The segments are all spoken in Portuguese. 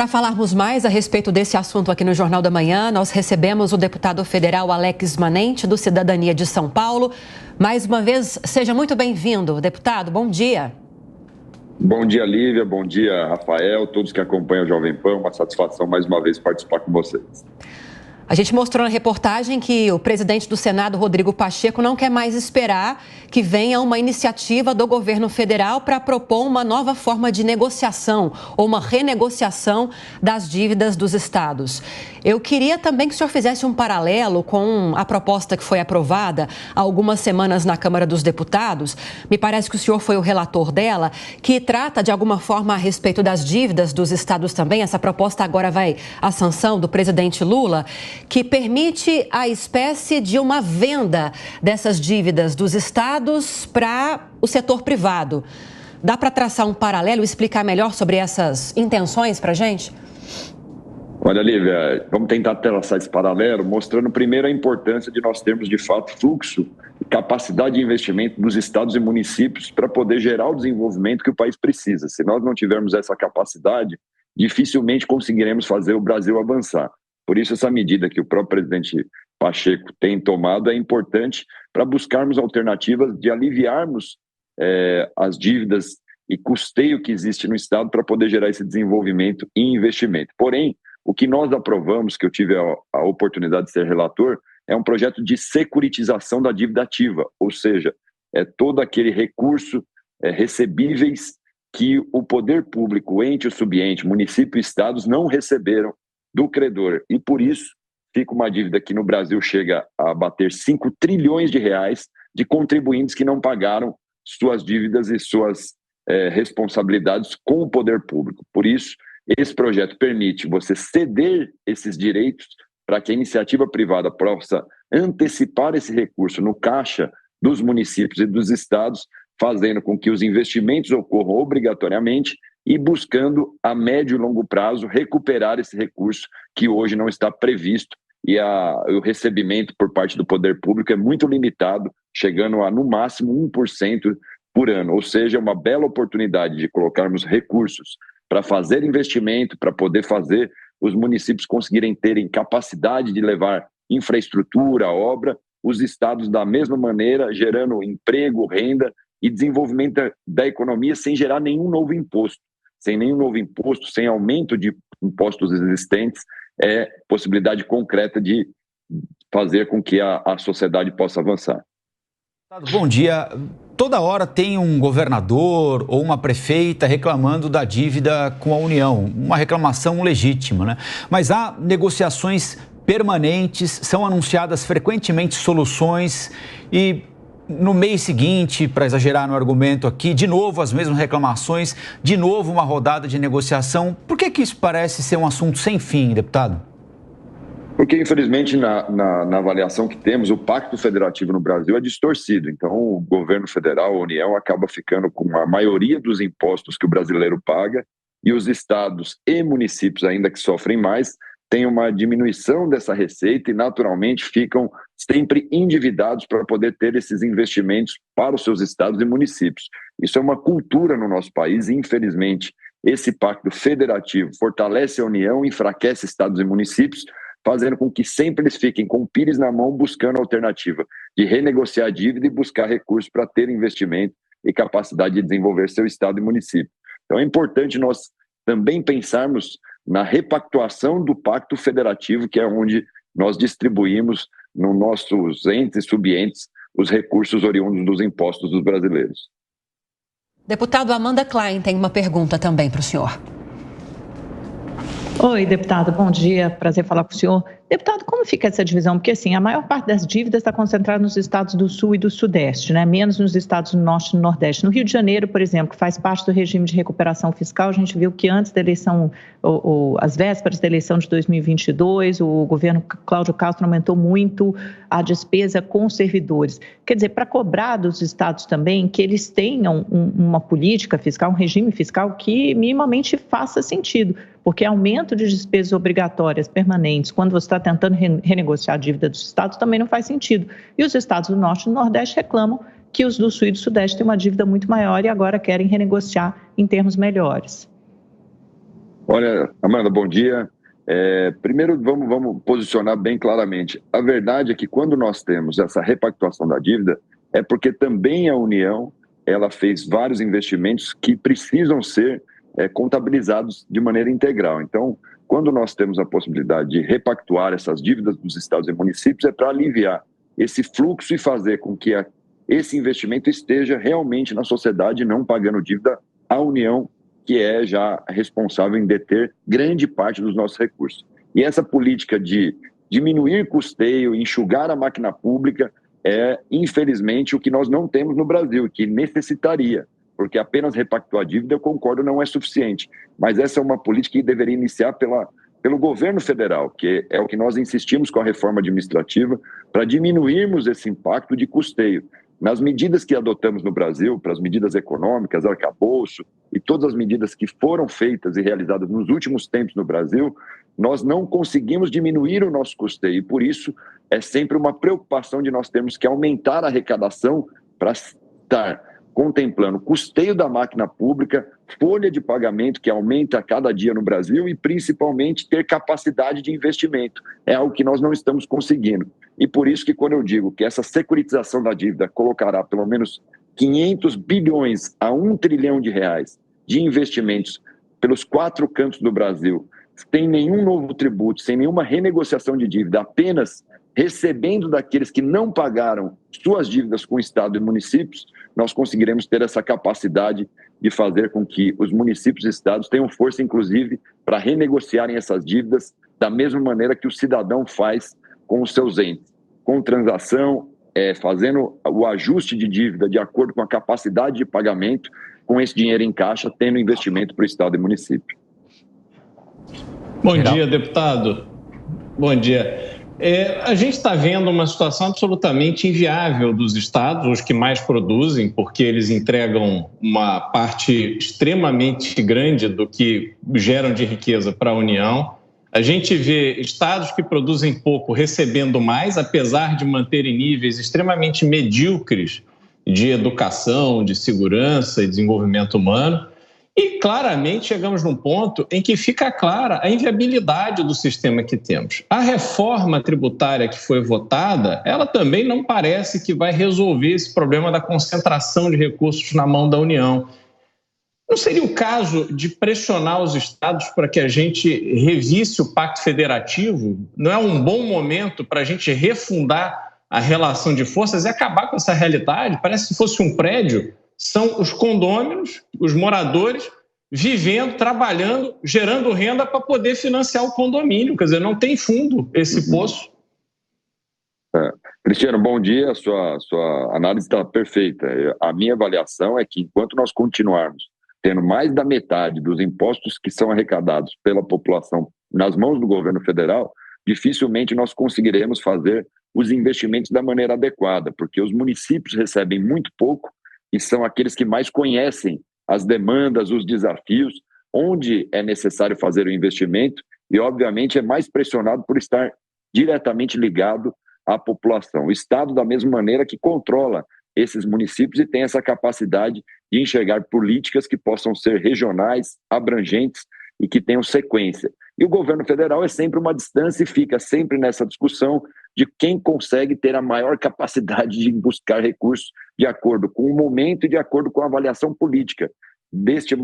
Para falarmos mais a respeito desse assunto aqui no Jornal da Manhã, nós recebemos o deputado federal Alex Manente, do Cidadania de São Paulo. Mais uma vez, seja muito bem-vindo, deputado. Bom dia. Bom dia, Lívia. Bom dia, Rafael. Todos que acompanham o Jovem Pan. Uma satisfação, mais uma vez, participar com vocês. A gente mostrou na reportagem que o presidente do Senado, Rodrigo Pacheco, não quer mais esperar que venha uma iniciativa do governo federal para propor uma nova forma de negociação ou uma renegociação das dívidas dos estados. Eu queria também que o senhor fizesse um paralelo com a proposta que foi aprovada há algumas semanas na Câmara dos Deputados. Me parece que o senhor foi o relator dela, que trata de alguma forma a respeito das dívidas dos estados também. Essa proposta agora vai à sanção do presidente Lula, que permite a espécie de uma venda dessas dívidas dos estados para o setor privado. Dá para traçar um paralelo e explicar melhor sobre essas intenções para a gente? Olha, Lívia, vamos tentar traçar esse paralelo, mostrando primeiro a importância de nós termos, de fato, fluxo e capacidade de investimento dos estados e municípios para poder gerar o desenvolvimento que o país precisa. Se nós não tivermos essa capacidade, dificilmente conseguiremos fazer o Brasil avançar. Por isso, essa medida que o próprio presidente Pacheco tem tomado é importante para buscarmos alternativas de aliviarmos as dívidas e custeio que existe no Estado para poder gerar esse desenvolvimento e investimento. Porém, o que nós aprovamos, que eu tive a oportunidade de ser relator, é um projeto de securitização da dívida ativa, ou seja, é todo aquele recurso recebíveis que o poder público, o ente, o subente, município e estados não receberam do credor. E por isso, fica uma dívida que no Brasil chega a bater 5 trilhões de reais de contribuintes que não pagaram suas dívidas e suas responsabilidades com o poder público. Por isso, esse projeto permite você ceder esses direitos para que a iniciativa privada possa antecipar esse recurso no caixa dos municípios e dos estados, fazendo com que os investimentos ocorram obrigatoriamente e buscando a médio e longo prazo recuperar esse recurso que hoje não está previsto e o recebimento por parte do poder público é muito limitado, chegando a no máximo 1% por ano, ou seja, uma bela oportunidade de colocarmos recursos para fazer investimento, para poder fazer os municípios conseguirem terem capacidade de levar infraestrutura, obra, os estados da mesma maneira, gerando emprego, renda e desenvolvimento da economia sem gerar nenhum novo imposto. Sem nenhum novo imposto, sem aumento de impostos existentes, é possibilidade concreta de fazer com que a sociedade possa avançar. Bom dia. Toda hora tem um governador ou uma prefeita reclamando da dívida com a União, uma reclamação legítima, né? Mas há negociações permanentes, são anunciadas frequentemente soluções e no mês seguinte, para exagerar no argumento aqui, de novo as mesmas reclamações, de novo uma rodada de negociação. Por que isso parece ser um assunto sem fim, deputado? Porque, infelizmente, na avaliação que temos, o Pacto Federativo no Brasil é distorcido. Então, o governo federal, a União, acaba ficando com a maioria dos impostos que o brasileiro paga e os estados e municípios, ainda que sofrem mais, têm uma diminuição dessa receita e, naturalmente, ficam sempre endividados para poder ter esses investimentos para os seus estados e municípios. Isso é uma cultura no nosso país e, infelizmente, esse Pacto Federativo fortalece a União, enfraquece estados e municípios, fazendo com que sempre eles fiquem com o pires na mão, buscando a alternativa de renegociar a dívida e buscar recursos para ter investimento e capacidade de desenvolver seu estado e município. Então é importante nós também pensarmos na repactuação do Pacto Federativo, que é onde nós distribuímos nos nossos entes e subentes os recursos oriundos dos impostos dos brasileiros. Deputado Amanda Klein tem uma pergunta também para o senhor. Oi, deputado, bom dia, prazer falar com o senhor. Deputado, como fica essa divisão? Porque, assim, a maior parte das dívidas está concentrada nos estados do Sul e do Sudeste, né? Menos nos estados do Norte e do Nordeste. No Rio de Janeiro, por exemplo, que faz parte do regime de recuperação fiscal, a gente viu que antes da eleição, as vésperas da eleição de 2022, o governo Cláudio Castro aumentou muito a despesa com os servidores. Quer dizer, para cobrar dos estados também que eles tenham uma política fiscal, um regime fiscal que minimamente faça sentido, porque aumento de despesas obrigatórias permanentes, quando você está tentando renegociar a dívida dos estados, também não faz sentido. E os estados do Norte e do Nordeste reclamam que os do Sul e do Sudeste têm uma dívida muito maior e agora querem renegociar em termos melhores. Olha, Amanda, bom dia. Primeiro, vamos posicionar bem claramente. A verdade é que quando nós temos essa repactuação da dívida, é porque também a União ela fez vários investimentos que precisam ser contabilizados de maneira integral. Então, quando nós temos a possibilidade de repactuar essas dívidas dos estados e municípios, é para aliviar esse fluxo e fazer com que esse investimento esteja realmente na sociedade, não pagando dívida à União, que é já responsável em deter grande parte dos nossos recursos. E essa política de diminuir custeio, enxugar a máquina pública, é, infelizmente, o que nós não temos no Brasil, que necessitaria, porque apenas repactuar a dívida, eu concordo, não é suficiente. Mas essa é uma política que deveria iniciar pelo governo federal, que é o que nós insistimos com a reforma administrativa, para diminuirmos esse impacto de custeio. Nas medidas que adotamos no Brasil, para as medidas econômicas, arcabouço e todas as medidas que foram feitas e realizadas nos últimos tempos no Brasil, nós não conseguimos diminuir o nosso custeio. E por isso é sempre uma preocupação de nós termos que aumentar a arrecadação para estar contemplando o custeio da máquina pública, folha de pagamento que aumenta a cada dia no Brasil e principalmente ter capacidade de investimento. É algo que nós não estamos conseguindo. E por isso que quando eu digo que essa securitização da dívida colocará pelo menos 500 bilhões a 1 trilhão de reais de investimentos pelos 4 cantos do Brasil, sem nenhum novo tributo, sem nenhuma renegociação de dívida, apenas recebendo daqueles que não pagaram suas dívidas com o Estado e municípios, nós conseguiremos ter essa capacidade de fazer com que os municípios e estados tenham força, inclusive, para renegociarem essas dívidas da mesma maneira que o cidadão faz com os seus entes, com transação, fazendo o ajuste de dívida de acordo com a capacidade de pagamento, com esse dinheiro em caixa, tendo investimento para o Estado e município. Bom dia, deputado. Bom dia. A gente está vendo uma situação absolutamente inviável dos estados, os que mais produzem, porque eles entregam uma parte extremamente grande do que geram de riqueza para a União. A gente vê estados que produzem pouco recebendo mais, apesar de manterem níveis extremamente medíocres de educação, de segurança e desenvolvimento humano. E claramente chegamos num ponto em que fica clara a inviabilidade do sistema que temos. A reforma tributária que foi votada, ela também não parece que vai resolver esse problema da concentração de recursos na mão da União. Não seria o caso de pressionar os estados para que a gente revisse o Pacto Federativo? Não é um bom momento para a gente refundar a relação de forças e acabar com essa realidade? Parece que se fosse um prédio, são os condôminos, os moradores, vivendo, trabalhando, gerando renda para poder financiar o condomínio. Quer dizer, não tem fundo esse poço. Cristiano, bom dia. A sua análise está perfeita. A minha avaliação é que enquanto nós continuarmos tendo mais da metade dos impostos que são arrecadados pela população nas mãos do governo federal, dificilmente nós conseguiremos fazer os investimentos da maneira adequada, porque os municípios recebem muito pouco e são aqueles que mais conhecem as demandas, os desafios, onde é necessário fazer o investimento e, obviamente, é mais pressionado por estar diretamente ligado à população. O Estado, da mesma maneira que controla esses municípios e tem essa capacidade de enxergar políticas que possam ser regionais, abrangentes e que tenham sequência. E o governo federal é sempre uma distância e fica sempre nessa discussão de quem consegue ter a maior capacidade de buscar recursos de acordo com o momento e de acordo com a avaliação política deste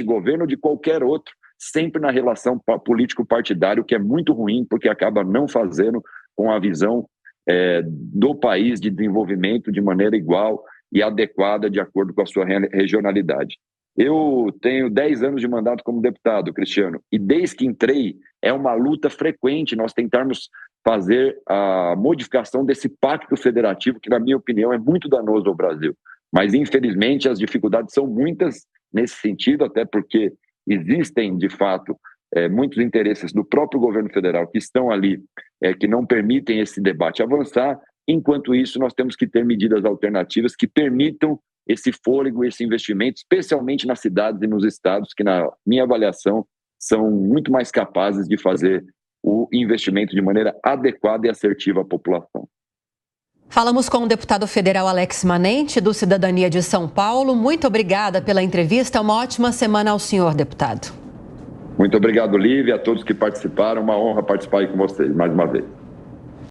governo ou de qualquer outro, sempre na relação político-partidário, que é muito ruim, porque acaba não fazendo com a visão do país de desenvolvimento de maneira igual e adequada de acordo com a sua regionalidade. Eu tenho 10 anos de mandato como deputado, Cristiano, e desde que entrei é uma luta frequente nós tentarmos fazer a modificação desse pacto federativo que, na minha opinião, é muito danoso ao Brasil. Mas, infelizmente, as dificuldades são muitas nesse sentido, até porque existem, de fato, muitos interesses do próprio governo federal que estão ali, que não permitem esse debate avançar. Enquanto isso, nós temos que ter medidas alternativas que permitam esse fôlego, esse investimento, especialmente nas cidades e nos estados, que, na minha avaliação, são muito mais capazes de fazer o investimento de maneira adequada e assertiva à população. Falamos com o deputado federal Alex Manente, do Cidadania de São Paulo. Muito obrigada pela entrevista. Uma ótima semana ao senhor, deputado. Muito obrigado, Lívia, a todos que participaram. Uma honra participar aí com vocês mais uma vez.